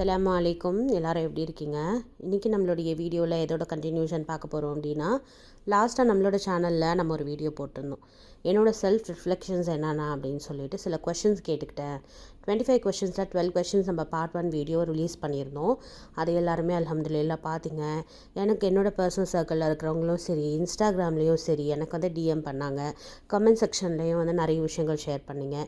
அஸ்ஸலாமு அலைக்கும். எல்லாரும் எப்படி இருக்கீங்க? இன்றைக்கி நம்மளுடைய வீடியோவில் எதோட கண்டினியூஷன் பார்க்க போகிறோம் அப்படின்னா, லாஸ்ட்டாக நம்மளோட சேனலில் நம்ம ஒரு வீடியோ போட்டிருந்தோம். என்னோடய செல்ஃப் ரிஃப்ளெக்ஷன்ஸ் என்னென்ன அப்படின்னு சொல்லிட்டு சில கொஷின்ஸ் கேட்டுக்கிட்டேன். 25 கொஷின்ஸில் 12 கொஷின்ஸ் நம்ம பார்ட் 1 வீடியோ ரிலீஸ் பண்ணியிருந்தோம். அது எல்லாருமே அல்ஹம்துலில்லாஹ் பார்த்தீங்க. எனக்கு என்னோடய பர்சனல் சர்க்கிளில் இருக்கிறவங்களும் சரி, இன்ஸ்டாகிராம்லேயும் சரி எனக்கு வந்து டிஎம் பண்ணாங்க. கமெண்ட் செக்ஷன்லேயும் வந்து நிறைய விஷயங்கள் ஷேர் பண்ணிங்க.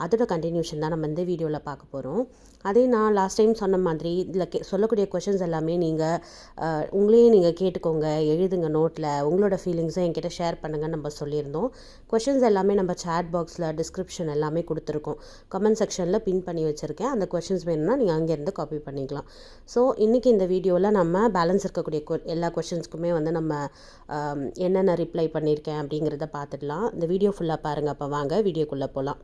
அதோட கண்டினியூஷன் தான் நம்ம இந்த வீடியோவில் பார்க்க போகிறோம். அதே நான் லாஸ்ட் டைம் சொன்ன மாதிரி இதில் சொல்லக்கூடிய கொஷின்ஸ் எல்லாமே உங்களையே நீங்கள் கேட்டுக்கோங்க, எழுதுங்க நோட்டில், உங்களோட ஃபீலிங்ஸை என்கிட்ட ஷேர் பண்ணுங்கன்னு நம்ம சொல்லியிருந்தோம். கொஷின்ஸ் எல்லாமே நம்ம சேட் பாக்ஸில் டிஸ்கிரிப்ஷன் எல்லாமே கொடுத்துருக்கோம். கமெண்ட் செக்ஷனில் பின் பண்ணி வச்சுருக்கேன். அந்த கொஷின்ஸ் வேணும்னா நீங்கள் அங்கேருந்து காப்பி பண்ணிக்கலாம். ஸோ இன்றைக்கி இந்த வீடியோவில் நம்ம பேலன்ஸ் இருக்கக்கூடிய எல்லா கொஷின்ஸ்க்குமே வந்து நம்ம என்னென்ன ரிப்ளை பண்ணியிருக்கேன் அப்படிங்கிறத பார்த்துடலாம். இந்த வீடியோ ஃபுல்லாக பாருங்கள். அப்போ வாங்க வீடியோக்குள்ளே போகலாம்.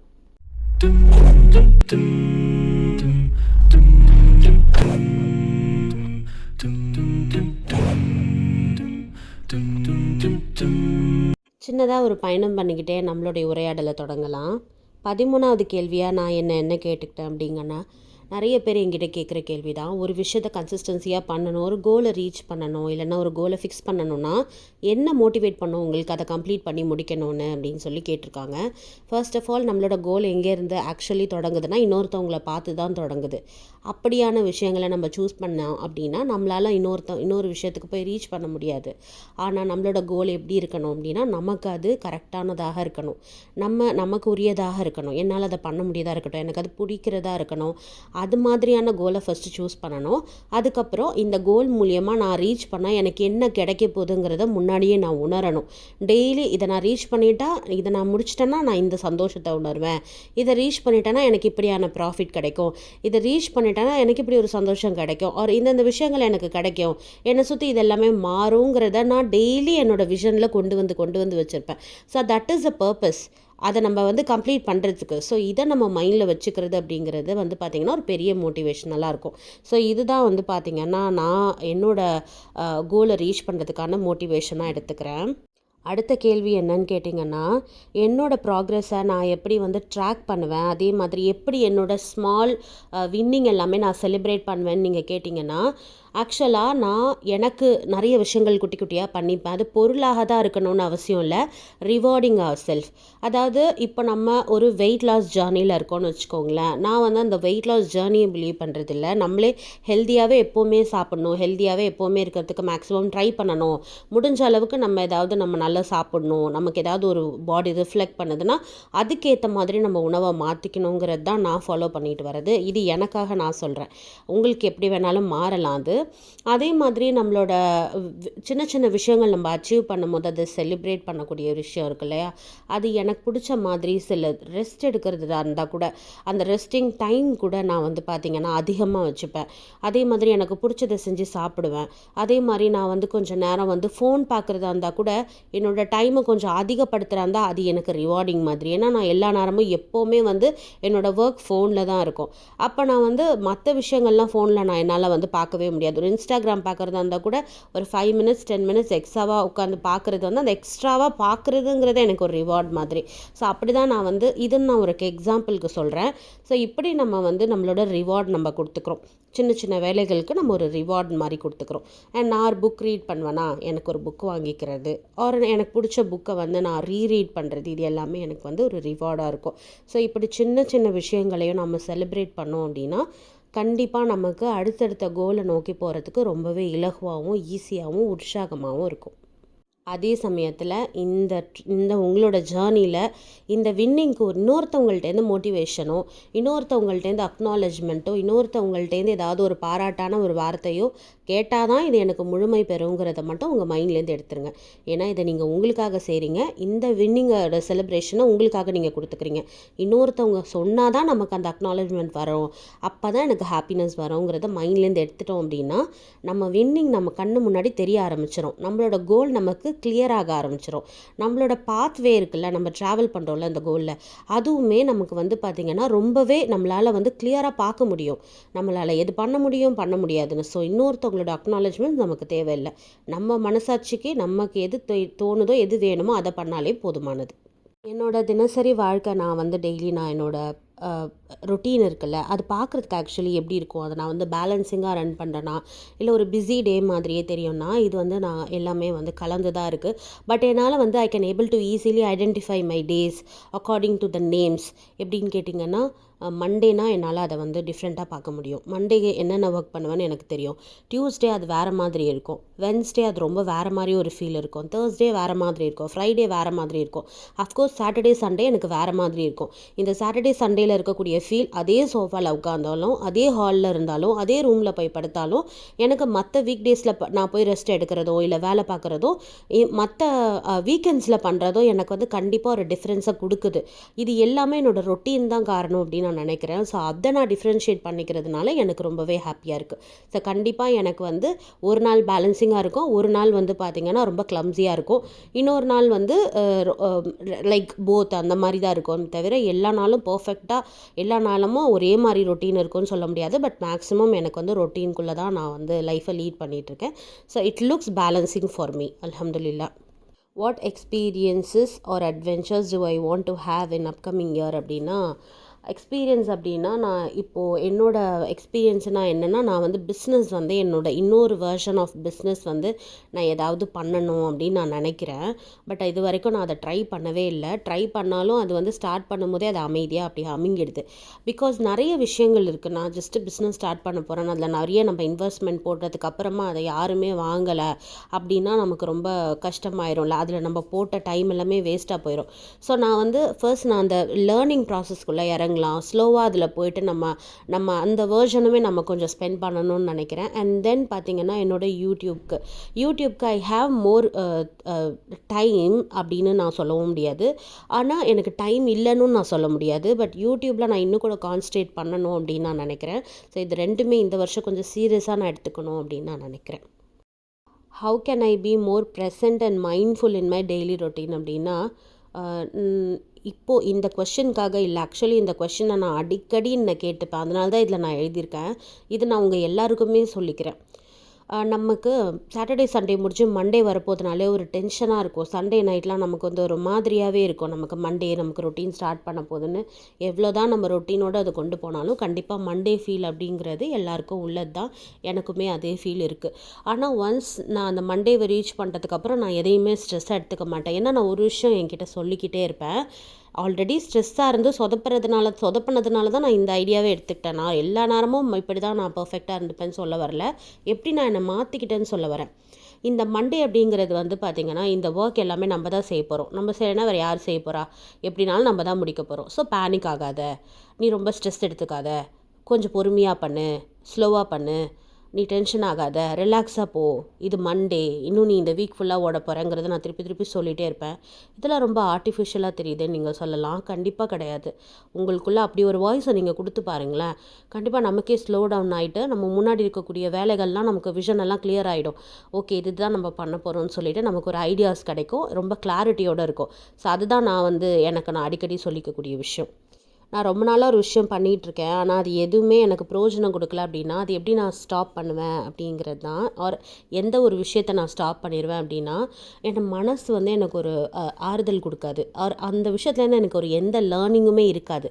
சின்னதாக ஒரு பயணம் பண்ணிக்கிட்டே நம்மளுடைய உரையாடலை தொடங்கலாம். 13வது கேள்வியாக நான் என்ன கேட்டுக்கிட்டேன் அப்படிங்கன்னா, நிறைய பேர் என்கிட்ட கேட்குற கேள்வி தான். ஒரு விஷயத்தை கன்சிஸ்டன்சியாக பண்ணணும், ஒரு கோலை ரீச் பண்ணணும், இல்லைன்னா ஒரு கோலை ஃபிக்ஸ் பண்ணணும்னா என்ன மோட்டிவேட் பண்ணும் உங்களுக்கு அதை கம்ப்ளீட் பண்ணி முடிக்கணும்னு அப்படின்னு சொல்லி கேட்டிருக்காங்க. ஃபர்ஸ்ட் ஆஃப் ஆல் நம்மளோட கோல் எங்கேருந்து ஆக்சுவலி தொடங்குதுன்னா இன்னொருத்தவங்களை பார்த்து தான் தொடங்குது. அப்படியான விஷயங்களை நம்ம சூஸ் பண்ணோம் அப்படின்னா நம்மளால் இன்னொரு விஷயத்துக்கு போய் ரீச் பண்ண முடியாது. ஆனால் நம்மளோட கோல் எப்படி இருக்கணும் அப்படின்னா, நமக்கு அது கரெக்டானதாக இருக்கணும், நமக்கு உரியதாக இருக்கணும், என்னால் அதை பண்ண முடியதாக இருக்கட்டும், எனக்கு அது பிடிக்கிறதா இருக்கணும். அது மாதிரியான கோலை ஃபஸ்ட்டு சூஸ் பண்ணணும். அதுக்கப்புறம் இந்த கோல் மூலியமாக நான் ரீச் பண்ணால் எனக்கு என்ன கிடைக்க போகுதுங்கிறத முன்னாடியே நான் உணரணும். டெய்லி இதை நான் ரீச் பண்ணிட்டா, இதை நான் முடிச்சிட்டேன்னா நான் இந்த சந்தோஷத்தை உணர்வேன், இதை ரீச் பண்ணிட்டேன்னா எனக்கு இப்படியான ப்ராஃபிட் கிடைக்கும், இதை ரீச் பண்ணிட்டேன்னா எனக்கு இப்படி ஒரு சந்தோஷம் கிடைக்கும், ஒரு இந்தந்த விஷயங்கள் எனக்கு கிடைக்கும், என்னை சுற்றி இதெல்லாமே மாறுங்கிறத நான் டெய்லி என்னோடய விஷனில் கொண்டு வந்து வச்சுருப்பேன். So that is a purpose. அதை நம்ம வந்து கம்ப்ளீட் பண்ணுறதுக்கு. ஸோ இதை நம்ம மைண்டில் வச்சுக்கிறது அப்படிங்கிறது வந்து பார்த்திங்கன்னா ஒரு பெரிய மோட்டிவேஷனலாக இருக்கும். ஸோ இதுதான் வந்து பார்த்திங்கன்னா நான் என்னோடய கோலை ரீச் பண்ணுறதுக்கான மோட்டிவேஷனாக எடுத்துக்கிறேன். அடுத்த கேள்வி என்னன்னு கேட்டிங்கன்னா, என்னோடய ப்ராக்ரெஸை நான் எப்படி வந்து ட்ராக் பண்ணுவேன், அதே மாதிரி எப்படி என்னோடய ஸ்மால் வின்னிங் எல்லாமே நான் செலிப்ரேட் பண்ணுவேன்னு நீங்கள் கேட்டிங்கன்னா, ஆக்சுவலாக நான் எனக்கு நிறைய விஷயங்கள் குட்டி குட்டியாக பண்ணிப்பேன். அது பொருளாக தான் இருக்கணும்னு அவசியம் இல்லை. Rewarding our self. அதாவது இப்போ நம்ம ஒரு வெயிட் லாஸ் ஜேர்னியில் இருக்கோன்னு வச்சுக்கோங்களேன். நான் வந்து அந்த வெயிட் லாஸ் ஜேர்னியை பிலீவ் பண்ணுறதில்ல. நம்மளே ஹெல்த்தியாகவே எப்போவுமே சாப்பிட்ணும், ஹெல்த்தியாகவே எப்போவுமே இருக்கிறதுக்கு மேக்ஸிமம் ட்ரை பண்ணணும். முடிஞ்ச அளவுக்கு நம்ம நல்லா சாப்பிடணும், நமக்கு ஏதாவது ஒரு பாடி ரிஃப்ளெக்ட் பண்ணுதுன்னா அதுக்கேற்ற மாதிரி நம்ம உணவை மாற்றிக்கணுங்கிறது தான் நான் ஃபாலோ பண்ணிட்டு வர்றது. இது எனக்காக நான் சொல்கிறேன். உங்களுக்கு எப்படி வேணாலும் மாறலாம் அது. அதே மாதிரி நம்மளோட சின்ன சின்ன விஷயங்கள் நம்ம அச்சீவ் பண்ணும்போது அதை செலிப்ரேட் பண்ணக்கூடிய விஷயம் இருக்கு இல்லையா, அது எனக்கு பிடிச்ச மாதிரி சில ரெஸ்ட் எடுக்கிறதா இருந்தால் கூட அந்த ரெஸ்டிங் டைம் கூட நான் வந்து பார்த்திங்கன்னா அதிகமாக வச்சுப்பேன். அதே மாதிரி எனக்கு பிடிச்சதை செஞ்சு சாப்பிடுவேன். அதே மாதிரி நான் வந்து கொஞ்சம் நேரம் வந்து ஃபோன் பார்க்குறதா இருந்தால் கூட என்னோடய டைமை கொஞ்சம் அதிகப்படுத்துகிறா இருந்தால் அது எனக்கு ரிவார்டிங் மாதிரி. ஏன்னா நான் எல்லா நேரமும் எப்போவுமே வந்து என்னோடய ஒர்க் ஃபோனில் தான் இருக்கும். அப்போ நான் வந்து மற்ற விஷயங்கள்லாம் ஃபோனில் நான் என்னால் வந்து பார்க்கவே முடியாது. ஒரு இன்ஸ்டாகிராம் பார்க்குறதா இருந்தால் கூட ஒரு 5 மினிட்ஸ் 10 மினிட்ஸ் எக்ஸ்ட்ராவாக உட்காந்து பார்க்குறது வந்து அந்த எக்ஸ்ட்ராவாக பார்க்குறதுங்கிறத எனக்கு ஒரு ரிவார்ட் மாதிரி. ஸோ அப்படி தான் நான் வந்து இதுன்னு நான் ஒரு எக்ஸாம்பிளுக்கு சொல்கிறேன். ஸோ இப்படி நம்ம வந்து நம்மளோட ரிவார்ட் நம்ம கொடுத்துக்கிறோம். சின்ன சின்ன வேலைகளுக்கு நம்ம ஒரு ரிவார்ட் மாதிரி கொடுத்துக்கிறோம். அண்ட் நான் ஒரு புக் ரீட் பண்ணுவேன்னா எனக்கு ஒரு புக் வாங்கிக்கிறது, எனக்கு பிடிச்ச புக்கை வந்து நான் ரீரீட் பண்ணுறது, இது எல்லாமே எனக்கு வந்து ஒரு ரிவார்டாக இருக்கும். ஸோ இப்படி சின்ன சின்ன விஷயங்களையும் நம்ம செலிப்ரேட் பண்ணோம் அப்படின்னா கண்டிப்பாக நமக்கு அடுத்தடுத்த கோலை நோக்கி போகிறதுக்கு ரொம்பவே இலகுவாகவும் ஈஸியாகவும் உற்சாகமாகவும் இருக்கும். அதே சமயத்தில் இந்த உங்களோட ஜேர்னியில் இந்த வின்னிங்க்கு இன்னொருத்தவங்கள்ட்டேருந்து மோட்டிவேஷனோ, இன்னொருத்தவங்கள்ட்டேருந்து அக்னாலஜ்மெண்ட்டோ, இன்னொருத்தவங்கள்ட்டேருந்து ஏதாவது ஒரு பாராட்டான ஒரு வார்த்தையோ கேட்டால் தான் இது எனக்கு முழுமை பெறுங்கிறத மட்டும் உங்கள் மைண்ட்லேருந்து எடுத்துருங்க. ஏன்னா இதை நீங்கள் உங்களுக்காக செய்கிறீங்க. இந்த வின்னிங்கோட செலிப்ரேஷனை உங்களுக்காக நீங்கள் கொடுத்துக்கிறீங்க. இன்னொருத்தவங்க சொன்னால் தான் நமக்கு அந்த அக்னாலஜ்மெண்ட் வரும், அப்போ தான் எனக்கு ஹாப்பினஸ் வருங்கிறத மைண்ட்லேருந்து எடுத்துட்டோம் அப்படின்னா நம்ம வின்னிங் நம்ம கண்ணு முன்னாடி தெரிய ஆரம்பிச்சிடும். நம்மளோட கோல் நமக்கு கிளியராக ஆரம்பிச்சிடும். நம்மளோட பாத்வே இருக்குல்ல, நம்ம ட்ராவல் பண்ணுறோம்ல அந்த கோலில், அதுவுமே நமக்கு வந்து பார்த்திங்கன்னா ரொம்பவே நம்மளால் வந்து கிளியராக பார்க்க முடியும். நம்மளால் எது பண்ண முடியாதுன்னு. ஸோ இன்னொருத்தவங்களோட அக்னாலஜ்மெண்ட் நமக்கு தேவையில்லை. நம்ம மனசாட்சிக்கு நமக்கு எது தோணுதோ, எது வேணுமோ அதை பண்ணாலே போதுமானது. என்னோட தினசரி வாழ்க்கை நான் வந்து டெய்லி நான் என்னோட ரொட்டீன் இருக்குல்ல, அது பார்க்குறதுக்கு ஆக்சுவலி எப்படி இருக்கும், அதை நான் வந்து பேலன்சிங்காக ரன் பண்ணுறேன்னா இல்லை ஒரு பிஸி டே மாதிரியே தெரியும்னா, இது வந்து நான் எல்லாமே வந்து கலந்து தான் இருக்குது. பட் என்னால் வந்து I can able to easily identify my days according to the names. எப்படின்னு கேட்டிங்கன்னா, மண்டேனா என்னால் அதை வந்து டிஃப்ரெண்ட்டாக பார்க்க முடியும். மண்டே என்னென்ன ஒர்க் பண்ணுவேன்னு எனக்கு தெரியும். டியூஸ்டே அது வேறு மாதிரி இருக்கும். வென்ஸ்டே அது ரொம்ப வேறு மாதிரி ஒரு ஃபீல் இருக்கும். தேர்ஸ்டே வேறு மாதிரி இருக்கும். ஃப்ரைடே வேறு மாதிரி இருக்கும். அஃப்கோர்ஸ் சாட்டர்டே சண்டே எனக்கு வேறு மாதிரி இருக்கும். இந்த சாட்டர்டே சண்டேயில் இருக்கக்கூடிய ஃபீல் அதே சோஃபாவில் உட்காந்தாலும், அதே ஹாலில் இருந்தாலும், அதே ரூமில் போய் படுத்தாலும், எனக்கு மற்ற வீக் டேஸில் நான் போய் ரெஸ்ட் எடுக்கிறதோ இல்லை வேலை பார்க்குறதோ மற்ற வீக்கெண்ட்ஸில் பண்ணுறதோ எனக்கு வந்து கண்டிப்பாக ஒரு டிஃப்ரென்ஸை கொடுக்குது. இது எல்லாமே என்னோடய ரொட்டீன் தான் காரணம் அப்படின்னு நான் நினைக்கிறேன். ஸோ அதை நான் டிஃப்ரென்ஷியேட் பண்ணிக்கிறதுனால எனக்கு ரொம்பவே ஹாப்பியாக இருக்குது. ஸோ கண்டிப்பாக எனக்கு வந்து ஒரு நாள் பேலன்சிங்காக இருக்கும், ஒரு நாள் வந்து பார்த்திங்கன்னா ரொம்ப கிளம்ஸியாக இருக்கும், இன்னொரு நாள் வந்து லைக் போத் அந்த மாதிரி தான் இருக்கும். தவிர எல்லா நாளும் பர்ஃபெக்டாக எல்லா நாளும் ஒரே மாதிரி ரொட்டீன் இருக்கும்னு சொல்ல முடியாது. பட் மேக்ஸிமம் எனக்கு வந்து ரொட்டீனுக்குள்ளே தான் நான் வந்து லைஃப்பை லீட் பண்ணிகிட்ருக்கேன். So it looks balancing for me. அல்ஹம்துலில்லாஹ். What experiences are adventures do I want to have in upcoming year அப்படின்னா, எக்ஸ்பீரியன்ஸ் அப்படின்னா நான் இப்போது என்னோடய எக்ஸ்பீரியன்ஸ்னால் என்னென்னா, நான் வந்து பிஸ்னஸ் வந்து இன்னொரு வெர்ஷன் ஆஃப் பிஸ்னஸ் வந்து நான் ஏதாவது பண்ணணும் அப்படின்னு நான் நினைக்கிறேன். பட் இது வரைக்கும் நான் அதை ட்ரை பண்ணவே இல்லை. ட்ரை பண்ணாலும் அது வந்து ஸ்டார்ட் பண்ணும்போதே அது அமைதியாக அப்படி அமுங்கிடுது. பிகாஸ் நிறைய விஷயங்கள் இருக்குது. நான் ஜஸ்ட்டு பிஸ்னஸ் ஸ்டார்ட் பண்ண போகிறேன், அதில் நிறைய நம்ம இன்வெஸ்ட்மெண்ட் போடுறதுக்கு அப்புறமா அதை யாருமே வாங்கலை அப்படின்னா நமக்கு ரொம்ப கஷ்டமாயிரும்ல. அதில் நம்ம போட்ட டைம் எல்லாமே வேஸ்ட்டாக போயிடும். ஸோ நான் வந்து ஃபர்ஸ்ட் நான் அந்த லேர்னிங் ப்ராசஸ்க்குள்ளே இறங்கலாம், ஸ்லோவாக அதில் போயிட்டு நம்ம அந்த வேர்ஷனுமே நம்ம கொஞ்சம் ஸ்பெண்ட் பண்ணணும்னு நினைக்கிறேன். அண்ட் தென் பார்த்திங்கன்னா என்னோடய யூடியூப்க்கு ஐ ஹாவ் மோர் டைம் அப்படின்னு நான் சொல்லவும் முடியாது. ஆனால் எனக்கு டைம் இல்லைன்னு நான் சொல்ல முடியாது. பட் யூடியூப்பில் நான் இன்னும் கூட கான்சன்ட்ரேட் பண்ணணும் அப்படின்னு நான் நினைக்கிறேன். ஸோ இது ரெண்டுமே இந்த வருஷம் கொஞ்சம் சீரியஸாக நான் எடுத்துக்கணும் அப்படின்னு நான் நினைக்கிறேன். How can I be more present and mindful in my daily routine அப்படின்னா, இப்போது இந்த கொஷனுக்காக இல்லை, ஆக்சுவலி இந்த கொஷனை நான் அடிக்கடி நான் கேட்டுப்பேன். அதனால தான் இதில் நான் எழுதியிருக்கேன். இது நான் உங்கள் எல்லாருக்குமே சொல்லிக்கிறேன். நமக்கு சாட்டர்டே சண்டே முடிச்சு மண்டே வரப்போதுனாலே ஒரு டென்ஷனாக இருக்கும். சண்டே நைட்லாம் நமக்கு வந்து ஒரு மாதிரியாகவே இருக்கும். நமக்கு ரொட்டீன் ஸ்டார்ட் பண்ண போதுன்னு எவ்வளோ தான் நம்ம ரொட்டீனோடு அதை கொண்டு போனாலும் கண்டிப்பாக மண்டே ஃபீல் அப்படிங்கிறது எல்லாருக்கும் உள்ளது தான். எனக்குமே அதே ஃபீல் இருக்குது. ஆனால் ஒன்ஸ் நான் அந்த மண்டேவை ரீச் பண்ணுறதுக்கப்புறம் நான் எதையுமே ஸ்ட்ரெஸ்ஸாக எடுத்துக்க மாட்டேன். ஏன்னா நான் ஒரு விஷயம் என்கிட்ட சொல்லிக்கிட்டே இருப்பேன். ஆல்ரெடி ஸ்ட்ரெஸ்ஸாக இருந்து சொதப்பினதுனால தான் நான் இந்த ஐடியாவே எடுத்துக்கிட்டேன். நான் எல்லா நேரமும் இப்படி தான் நான் பர்ஃபெக்டாக இருந்துப்பேன்னு சொல்ல வரல. எப்படி நான் என்னை மாற்றிக்கிட்டேன்னு சொல்ல வரேன். இந்த மண்டே அப்படிங்கிறது வந்து பார்த்திங்கன்னா, இந்த ஒர்க் எல்லாமே நம்ம தான் செய்ய போகிறோம். நம்ம செய்யலைன்னா வேறு யார் செய்ய போகிறா? எப்படினாலும் நம்ம தான் முடிக்க போகிறோம். ஸோ பேனிக் ஆகாத, நீ ரொம்ப ஸ்ட்ரெஸ் எடுத்துக்காத, கொஞ்சம் பொறுமையாக பண்ணு, ஸ்லோவாக பண்ணு, நீ டென்ஷன் ஆகாத, ரிலாக்ஸாக போ, இது மண்டே, இன்னும் நீ இந்த வீக் ஃபுல்லாக ஓட போகிறேங்கிறத நான் திருப்பி சொல்லிகிட்டே இருப்பேன். இதெல்லாம் ரொம்ப ஆர்டிஃபிஷியலாக தெரியுதுன்னு நீங்கள் சொல்லலாம். கண்டிப்பாக கிடையாது. உங்களுக்குள்ளே அப்படி ஒரு வாய்ஸை நீங்கள் கொடுத்து பாருங்களேன். கண்டிப்பாக நமக்கே ஸ்லோ டவுன் ஆகிட்டு நம்ம முன்னாடி இருக்கக்கூடிய வேலைகள்லாம் நமக்கு விஷன் எல்லாம் கிளியர் ஆகிடும். ஓகே, இதுதான் நம்ம பண்ண போகிறோம்னு சொல்லிவிட்டு நமக்கு ஒரு ஐடியாஸ் கிடைக்கும், ரொம்ப கிளாரிட்டியோடு இருக்கும். ஸோ அதுதான் நான் அடிக்கடி சொல்லிக்கக்கூடிய விஷயம். நான் ரொம்ப நாளாக ஒரு விஷயம் பண்ணிகிட்ருக்கேன், ஆனால் அது எதுவுமே எனக்கு பிரயோஜனம் கொடுக்கல அப்படின்னா அது எப்படி நான் ஸ்டாப் பண்ணுவேன் அப்படிங்கிறது தான். எந்த ஒரு விஷயத்தை நான் ஸ்டாப் பண்ணிடுவேன் அப்படின்னா, என் மனசு வந்து எனக்கு ஒரு ஆறுதல் கொடுக்காது. அந்த விஷயத்துலேருந்து எனக்கு ஒரு எந்த லேர்னிங்குமே இருக்காது.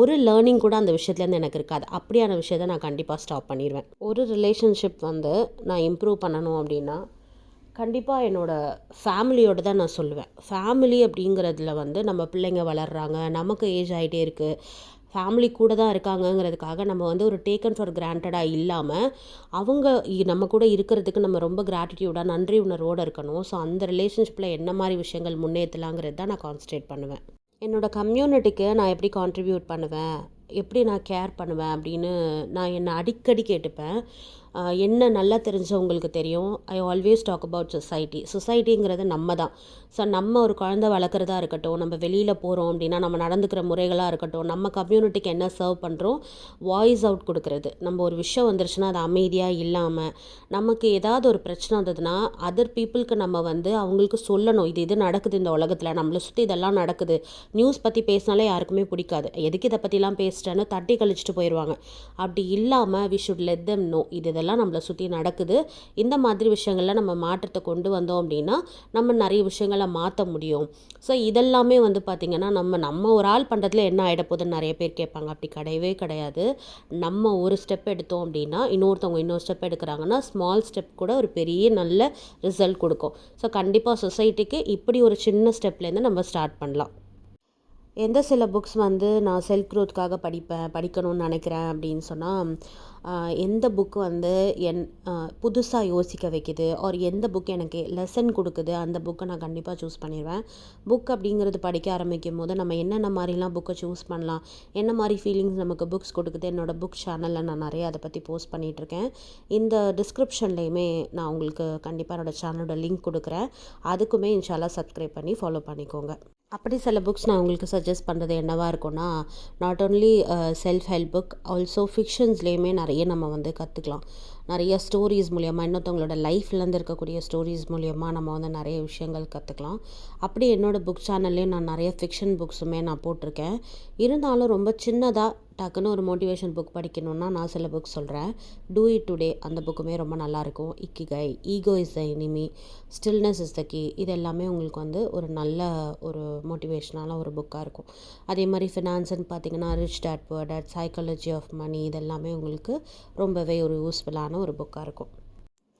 ஒரு லேர்னிங் கூட அந்த விஷயத்துலேருந்து எனக்கு இருக்காது. அப்படியான விஷயத்தை நான் கண்டிப்பாக ஸ்டாப் பண்ணிடுவேன். ஒரு ரிலேஷன்ஷிப் வந்து நான் இம்ப்ரூவ் பண்ணணும் அப்படின்னா கண்டிப்பாக என்னோடய ஃபேமிலியோடு தான் நான் சொல்லுவேன். ஃபேமிலி அப்படிங்கிறதுல வந்து நம்ம பிள்ளைங்க வளர்கிறாங்க, நமக்கு ஏஜ் ஆகிட்டே இருக்குது, ஃபேமிலி கூட தான் இருக்காங்கங்கிறதுக்காக நம்ம வந்து ஒரு டேக்கன் ஃபார் கிராண்டடாக இல்லாமல் அவங்க நம்ம கூட இருக்கிறதுக்கு நம்ம ரொம்ப கிராட்டிடியூடாக நன்றி உணர்வோடு இருக்கணும். ஸோ அந்த ரிலேஷன்ஷிப்பில் என்ன மாதிரி விஷயங்கள் முன்னேற்றலாங்கிறது தான் நான் கான்சன்ட்ரேட் பண்ணுவேன். என்னோடய கம்யூனிட்டிக்கு நான் எப்படி கான்ட்ரிபியூட் பண்ணுவேன், எப்படி நான் கேர் பண்ணுவேன் அப்படின்னு நான் என்னை அடிக்கடி கேட்டுப்பேன். என்ன நல்லா தெரிஞ்சவங்களுக்கு தெரியும். ஐ ஆல்வேஸ் டாக் அபவுட் சொசைட்டிங்கிறது நம்ம தான். ஸோ நம்ம ஒரு குழந்தை வளர்க்குறதா இருக்கட்டும், நம்ம வெளியில் போகிறோம் அப்படின்னா நம்ம நடந்துக்கிற முறைகளாக இருக்கட்டும், நம்ம கம்யூனிட்டிக்கு என்ன சர்வ் பண்ணுறோம், வாய்ஸ் அவுட் கொடுக்குறது. நம்ம ஒரு விஷயம் வந்துருச்சுன்னா அது அமைதியாக இல்லாமல், நமக்கு ஏதாவது ஒரு பிரச்சனை வந்ததுன்னா அதர் பீப்புளுக்கு நம்ம வந்து அவங்களுக்கு சொல்லணும், இது நடக்குது இந்த உலகத்தில், நம்மளை சுற்றி இதெல்லாம் நடக்குது. நியூஸ் பற்றி பேசினாலே யாருக்குமே பிடிக்காது. எதுக்கு இதை பற்றிலாம் பேசிட்டேன்னு தட்டி கழிச்சிட்டு போயிடுவாங்க. அப்படி இல்லாமல் we should let them know, இதெல்லாம் எல்லாம் நம்மளை சுற்றி நடக்குது. இந்த மாதிரி விஷயங்களில் நம்ம மாற்றத்தை கொண்டு வந்தோம் அப்படின்னா நம்ம நிறைய விஷயங்களை மாற்ற முடியும். ஸோ இதெல்லாமே வந்து பார்த்திங்கன்னா நம்ம ஒரு ஆள் பண்ணுறதுல என்ன ஆகிடப்போகுதுன்னு நிறைய பேர் கேட்பாங்க. அப்படி கிடையவே கிடையாது. நம்ம ஒரு ஸ்டெப் எடுத்தோம் அப்படின்னா இன்னொருத்தவங்க இன்னொரு ஸ்டெப் எடுக்கிறாங்கன்னா ஸ்மால் ஸ்டெப் கூட ஒரு பெரிய நல்ல ரிசல்ட் கொடுக்கும். ஸோ கண்டிப்பாக சொசைட்டிக்கு இப்படி ஒரு சின்ன ஸ்டெப்லேருந்து நம்ம ஸ்டார்ட் பண்ணலாம். எந்த சில புக்ஸ் வந்து நான் செல்ஃப் க்ரோத்துக்காக படிக்கணும்னு நினைக்கிறேன் அப்படின்னு சொன்னால், எந்த புக் வந்து புதுசாக யோசிக்க வைக்குது ஆர் எந்த புக் எனக்கு லெசன் கொடுக்குது அந்த புக்கை நான் கண்டிப்பாக சூஸ் பண்ணிடுவேன். புக் அப்படிங்கிறது படிக்க ஆரம்பிக்கும் போது நம்ம என்னென்ன மாதிரிலாம் புக்கை சூஸ் பண்ணலாம், என்ன மாதிரி ஃபீலிங்ஸ் நமக்கு புக்ஸ் கொடுக்குது, என்னோடய புக் சேனலில் நான் நிறைய அதை பற்றி போஸ்ட் பண்ணிகிட்ருக்கேன். இந்த டிஸ்கிரிப்ஷன்லேயுமே நான் உங்களுக்கு கண்டிப்பாக என்னோடய சேனலோட லிங்க் கொடுக்குறேன். அதுக்குமே இன்ஷால்லா சப்ஸ்கிரைப் பண்ணி ஃபாலோ பண்ணிக்கோங்க. அப்படி சில புக்ஸ் நான் உங்களுக்கு சஜஸ்ட் பண்ணுறது என்னவாக இருக்கும்னா, not only self help book, also ஃபிக்ஷன்ஸ்லேயுமே நிறைய நம்ம வந்து கற்றுக்கலாம். நிறைய ஸ்டோரிஸ் மூலியமாக இன்னொருத்தவங்களோட லைஃப்லேருந்து இருக்கக்கூடிய ஸ்டோரிஸ் மூலியமாக நம்ம வந்து நிறைய விஷயங்கள் கற்றுக்கலாம். அப்படி என்னோடய புக் சேனல்லையும் நான் நிறைய ஃபிக்ஷன் புக்ஸுமே நான் போட்டிருக்கேன். இருந்தாலும் ரொம்ப சின்னதாக டக்குன்னு ஒரு மோட்டிவேஷன் புக் படிக்கணுன்னா நான் சில புக் சொல்கிறேன். டூ இட் டுடே அந்த புக்குமே ரொம்ப நல்லாயிருக்கும். Ikigai, ego is the enemy, stillness is the key, இது எல்லாமே உங்களுக்கு வந்து ஒரு நல்ல ஒரு மோட்டிவேஷனான ஒரு புக்காக இருக்கும். அதே மாதிரி ஃபினான்ஸ்ன்னு பார்த்தீங்கன்னா rich dad poor dad, psychology of money, இதெல்லாமே உங்களுக்கு ரொம்பவே ஒரு யூஸ்ஃபுல்லான ஒரு புக்காக இருக்கும்.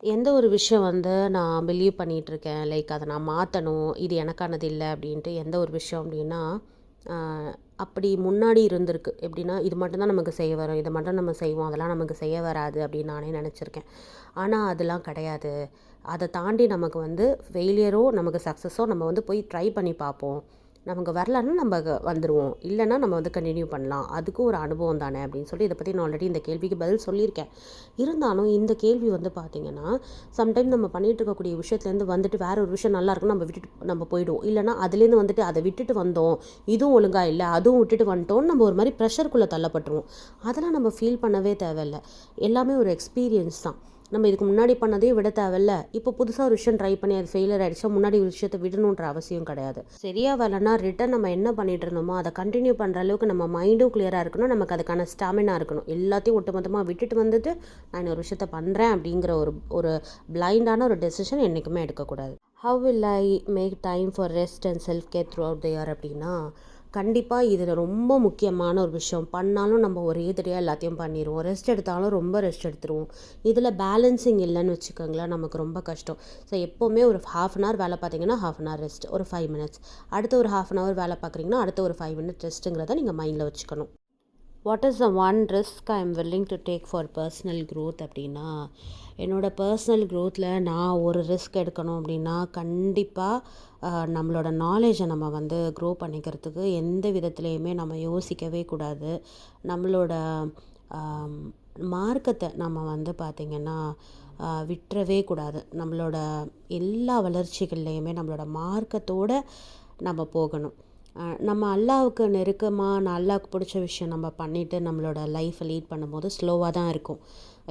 எந்த ஒரு விஷயம் வந்து நான் பிலீவ் பண்ணிகிட்ருக்கேன், லைக் அதை நான் மாற்றணும், இது எனக்கானது இல்லை அப்படின்ட்டு எந்த ஒரு விஷயம் அப்படின்னா, அப்படி முன்னாடி இருந்திருக்கு. எப்படின்னா இது மட்டும்தான் நமக்கு செய்ய வரும், இதை மட்டும் நம்ம செய்வோம், அதெல்லாம் நமக்கு செய்ய வராது அப்படின்னு நானே நினச்சிருக்கேன். ஆனால் அதெல்லாம் கிடையாது. அதை தாண்டி நமக்கு வந்து ஃபெயிலியரோ நமக்கு சக்ஸஸோ நம்ம வந்து போய் ட்ரை பண்ணி பார்ப்போம். நமக்கு வரலன்னா நம்ம வந்துடுவோம், இல்லைன்னா நம்ம வந்து கண்டினியூ பண்ணலாம், அதுக்கும் ஒரு அனுபவம் தானே அப்படின்னு சொல்லி இதை பற்றி நான் ஆல்ரெடி இந்த கேள்விக்கு பதில் சொல்லியிருக்கேன். இருந்தாலும் இந்த கேள்வி வந்து பார்த்திங்கன்னா சம்டைம் நம்ம பண்ணிகிட்டு இருக்கக்கூடிய விஷயத்துலேருந்து வந்துட்டு வேற ஒரு விஷயம் நல்லா இருக்குன்னு நம்ம விட்டுட்டு நம்ம போயிடுவோம். இல்லைனா அதுலேருந்து வந்துட்டு அதை விட்டுட்டு வந்தோம், இதுவும் ஒழுங்காக இல்லை, அதுவும் விட்டுட்டு வந்துட்டோம்னு நம்ம ஒரு மாதிரி ப்ரெஷருக்குள்ளே தள்ளப்பட்டுருவோம். அதெல்லாம் நம்ம ஃபீல் பண்ணவே தேவையில்லை. எல்லாமே ஒரு எக்ஸ்பீரியன்ஸ் தான். நம்ம இதுக்கு முன்னாடி பண்ணதையும் விட தேவையில்ல. இப்போ புதுசாக ஒரு விஷயம் ட்ரை பண்ணி அது ஃபெயிலியர் ஆகிடுச்சா முன்னாடி ஒரு விஷயத்தை விடணுன்ற அவசியம் கிடையாது. சரியாக வரலன்னா ரிட்டன் நம்ம என்ன பண்ணிட்டு இருந்தோமோ அதை கண்டினியூ பண்ணுற அளவுக்கு நம்ம மைண்டும் கிளியராக இருக்கணும், நமக்கு அதுக்கான ஸ்டாமினா இருக்கணும். எல்லாத்தையும் ஒட்டுமொத்தமாக விட்டுட்டு வந்துட்டு நான் இன்னொரு விஷயத்த பண்ணுறேன் அப்படிங்கிற ஒரு பிளைண்டான ஒரு டெசிஷன் என்றைக்குமே எடுக்கக்கூடாது. How will I make time for rest and self care throughout the year அப்படின்னா, கண்டிப்பாக இதில் ரொம்ப முக்கியமான ஒரு விஷயம். பண்ணாலும் நம்ம ஒரே தடவையாக எல்லாத்தையும் பண்ணிடுவோம், ரெஸ்ட் எடுத்தாலும் ரொம்ப ரெஸ்ட் எடுத்துருவோம். இதில் பேலன்சிங் இல்லைன்னு வச்சுக்கோங்களேன், நமக்கு ரொம்ப கஷ்டம். ஸோ எப்போவுமே ஒரு 1/2 hour வேலை பார்த்தீங்கன்னா 1/2 hour ரெஸ்ட், ஒரு 5 minutes. அடுத்து ஒரு 1/2 hour வேலை பார்க்குறீங்கன்னா அடுத்து ஒரு 5 minutes ரெஸ்ட்டுங்கிறத நீங்கள் மைண்டில் வச்சுக்கணும். What is the one risk I am willing to take for personal growth அப்படின்னா, என்னோடய பர்சனல் க்ரோத்தில் நான் ஒரு ரிஸ்க் எடுக்கணும் அப்படின்னா கண்டிப்பாக நம்மளோட நாலேஜை நம்ம வந்து க்ரோ பண்ணிக்கிறதுக்கு எந்த விதத்துலேயுமே நம்ம யோசிக்கவே கூடாது. நம்மளோட மார்க்கத்தை நம்ம வந்து பார்த்திங்கன்னா விட்டுறவே கூடாது. நம்மளோட எல்லா வளர்ச்சிகள்லேயுமே நம்மளோட மார்க்கத்தோடு நம்ம போகணும். நம்ம அல்லாவுக்கு நெருக்கமாக அல்லாவுக்கு பிடிச்ச விஷயம் நம்ம பண்ணிவிட்டு நம்மளோட லைஃப்பை லீட் பண்ணும்போது ஸ்லோவாக தான் இருக்கும்.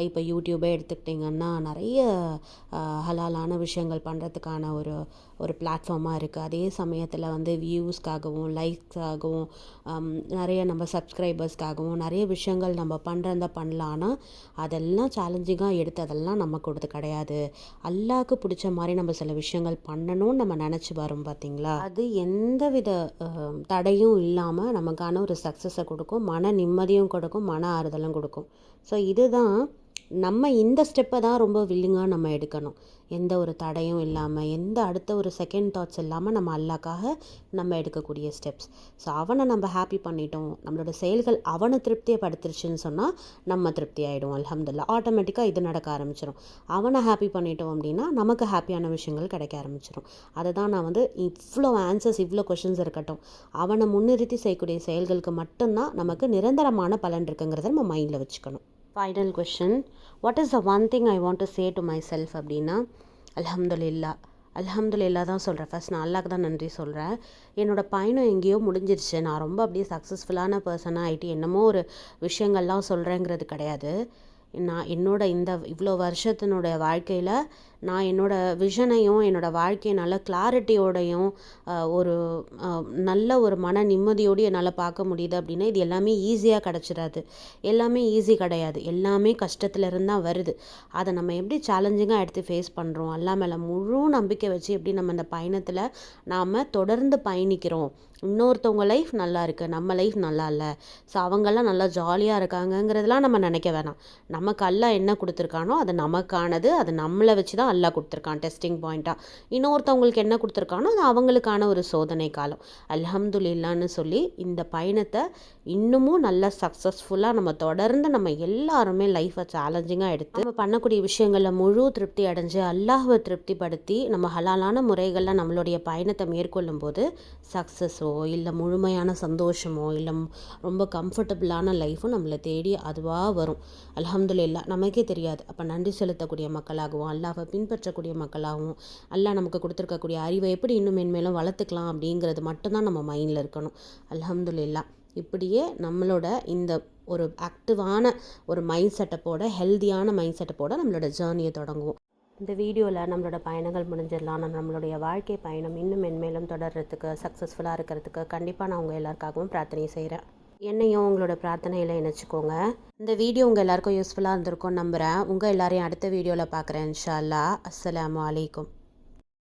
இப்போ யூடியூபே எடுத்துக்கிட்டிங்கன்னா நிறைய ஹலாலான விஷயங்கள் பண்ணுறதுக்கான ஒரு பிளாட்ஃபார்மாக இருக்குது. அதே சமயத்தில் வந்து வியூஸ்க்காகவும் லைக்ஸ்க்காகவும் நிறைய நம்ம சப்ஸ்கிரைபர்ஸ்க்காகவும் நிறைய விஷயங்கள் நம்ம பண்ணுறத பண்ணலாம். ஆனால் அதெல்லாம் சேலஞ்சிங்காக எடுத்து அதெல்லாம் நமக்கு கொடுத்து கிடையாது. அல்லாவுக்கு பிடிச்ச மாதிரி நம்ம சில விஷயங்கள் பண்ணணும்னு நம்ம நினச்சி வரோம் பார்த்திங்களா, அது எந்த வித தடையும் இல்லாமல் நமக்கான ஒரு சக்ஸஸை கொடுக்கும், மன நிம்மதியும் கொடுக்கும், மன ஆறுதலும் கொடுக்கும். ஸோ இதுதான் நம்ம இந்த ஸ்டெப்பை தான் ரொம்ப வில்லிங்காக நம்ம எடுக்கணும். எந்த ஒரு தடையும் இல்லாமல், எந்த அடுத்த ஒரு செகண்ட் தாட்ஸ் இல்லாமல் நம்ம அல்லாக்காக நம்ம எடுக்கக்கூடிய ஸ்டெப்ஸ். ஸோ அவனை நம்ம ஹாப்பி பண்ணிட்டோம், நம்மளோட செயல்கள் அவனை திருப்தியப்படுத்துருச்சுன்னு சொன்னால் நம்ம திருப்தி ஆகிடும். அல்ஹம்துலில்லாஹ், ஆட்டோமேட்டிக்காக இது நடக்க ஆரம்பிச்சிடும். அவனை ஹாப்பி பண்ணிட்டோம் அப்படின்னா நமக்கு ஹாப்பியான விஷயங்கள் கிடைக்க ஆரம்பிச்சிடும். அதை தான் நான் வந்து இவ்வளோ ஆன்சர்ஸ், இவ்வளோ கொஷின்ஸ் இருக்கட்டும், அவனை முன்னிறுத்தி செய்யக்கூடிய செயல்களுக்கு மட்டும்தான் நமக்கு நிரந்தரமான பலன் இருக்குங்கிறத நம்ம மைண்டில் வச்சுக்கணும். Final question, what is the one thing I want to say to my self அப்படின்னா, அல்ஹம்துலில்லாஹ். அல்ஹம்துலில்லாஹ் தான் சொல்கிறேன். ஃபர்ஸ்ட் நான் அல்லாஹ்க்கு தான் நன்றி சொல்கிறேன். என்னோடய பயணம் எங்கேயோ முடிஞ்சிருச்சு, நான் ரொம்ப அப்படியே சக்ஸஸ்ஃபுல்லான பர்சனாக ஆகிட்டு என்னமோ ஒரு விஷயங்கள்லாம் சொல்கிறேங்கிறது கிடையாது. நான் என்னோட இந்த இவ்வளோ வருஷத்தினுடைய வாழ்க்கையில் நான் என்னோடய விஷனையும் என்னோடய வாழ்க்கையை நல்ல கிளாரிட்டியோடையும் ஒரு நல்ல ஒரு மன நிம்மதியோடு என்னால் பார்க்க முடியுது அப்படின்னா இது எல்லாமே ஈஸியாக கிடச்சிடாது. எல்லாமே ஈஸி கிடையாது. எல்லாமே கஷ்டத்துல இருந்து தான் வருது. அதை நம்ம எப்படி சேலஞ்சிங்காக எடுத்து ஃபேஸ் பண்ணுறோம், அல்லா மேலே முழு நம்பிக்கை வச்சு எப்படி நம்ம இந்த பயணத்தில் நாம் தொடர்ந்து பயணிக்கிறோம். இன்னொருத்தவங்க லைஃப் நல்லா இருக்குது, நம்ம லைஃப் நல்லா இல்லை, ஸோ அவங்கெல்லாம் நல்லா ஜாலியாக இருக்காங்கங்கிறதெல்லாம் நம்ம நினைக்க வேணாம். நமக்கு அல்லாஹ் என்ன கொடுத்துருக்கானோ அது நமக்கானது, அது நம்மளை வச்சு தான் அல்லாஹ் கொடுத்துருக்கான் டெஸ்டிங் பாயிண்ட்டாக. இன்னொருத்தவங்களுக்கு என்ன கொடுத்துருக்கானோ அது அவங்களுக்கான ஒரு சோதனை காலம். அல்ஹம்துலில்லான்னு சொல்லி இந்த பயணத்தை இன்னமும் நல்லா சக்ஸஸ்ஃபுல்லாக நம்ம தொடர்ந்து நம்ம எல்லாருமே லைஃப்பை சேலஞ்சிங்காக எடுத்து நம்ம பண்ணக்கூடிய விஷயங்களில் முழு திருப்தி அடைஞ்சு அல்லாஹ்வை திருப்திப்படுத்தி நம்ம ஹலாலான முறைகளில் நம்மளுடைய பயணத்தை மேற்கொள்ளும் போது சக்ஸஸோ இல்லை முழுமையான சந்தோஷமோ இல்லை ரொம்ப கம்ஃபர்டபுளான லைஃப்பும் நம்மளை தேடி அதுவாக வரும். அல்ஹம்துலில்லாஹ். நமக்கே தெரியாது. அப்போ நன்றி செலுத்தக்கூடிய மக்களாகவும் அல்லாஹ்வை பின்பற்றக்கூடிய மக்களாகவும் அல்லாஹ் நமக்கு கொடுத்துருக்கக்கூடிய அறிவை எப்படி இன்னும் மென்மேலும் வளர்த்துக்கலாம் அப்படிங்கிறது மட்டும்தான் நம்ம மைண்டில் இருக்கணும். அல்ஹம்துலில்லாஹ். இப்படியே நம்மளோட இந்த ஒரு ஆக்டிவான ஒரு மைண்ட் செட்டப்போட ஹெல்தியான மைண்ட் செட்டப்போட நம்மளோட ஜேர்னியை தொடங்குவோம். இந்த வீடியோவில் நம்மளோட பயணங்கள் முடிஞ்சிடலாம். நான் நம்மளுடைய வாழ்க்கை பயணம் இன்னும் மென்மேலும் தொடர்றதுக்கு சக்ஸஸ்ஃபுல்லாக இருக்கிறதுக்கு கண்டிப்பாக நான் உங்கள் எல்லாருக்காகவும் பிரார்த்தனை செய்கிறேன். என்னையும் உங்களோட பிரார்த்தனையில் இணைச்சிக்கோங்க. இந்த வீடியோ உங்கள் எல்லாருக்கும் யூஸ்ஃபுல்லாக இருந்திருக்கும்னு நம்புகிறேன். உங்கள் எல்லாரையும் அடுத்த வீடியோவில் பார்க்குறேன். இன்ஷா அல்லாஹ். அஸ்ஸலாமு அலைக்கும்.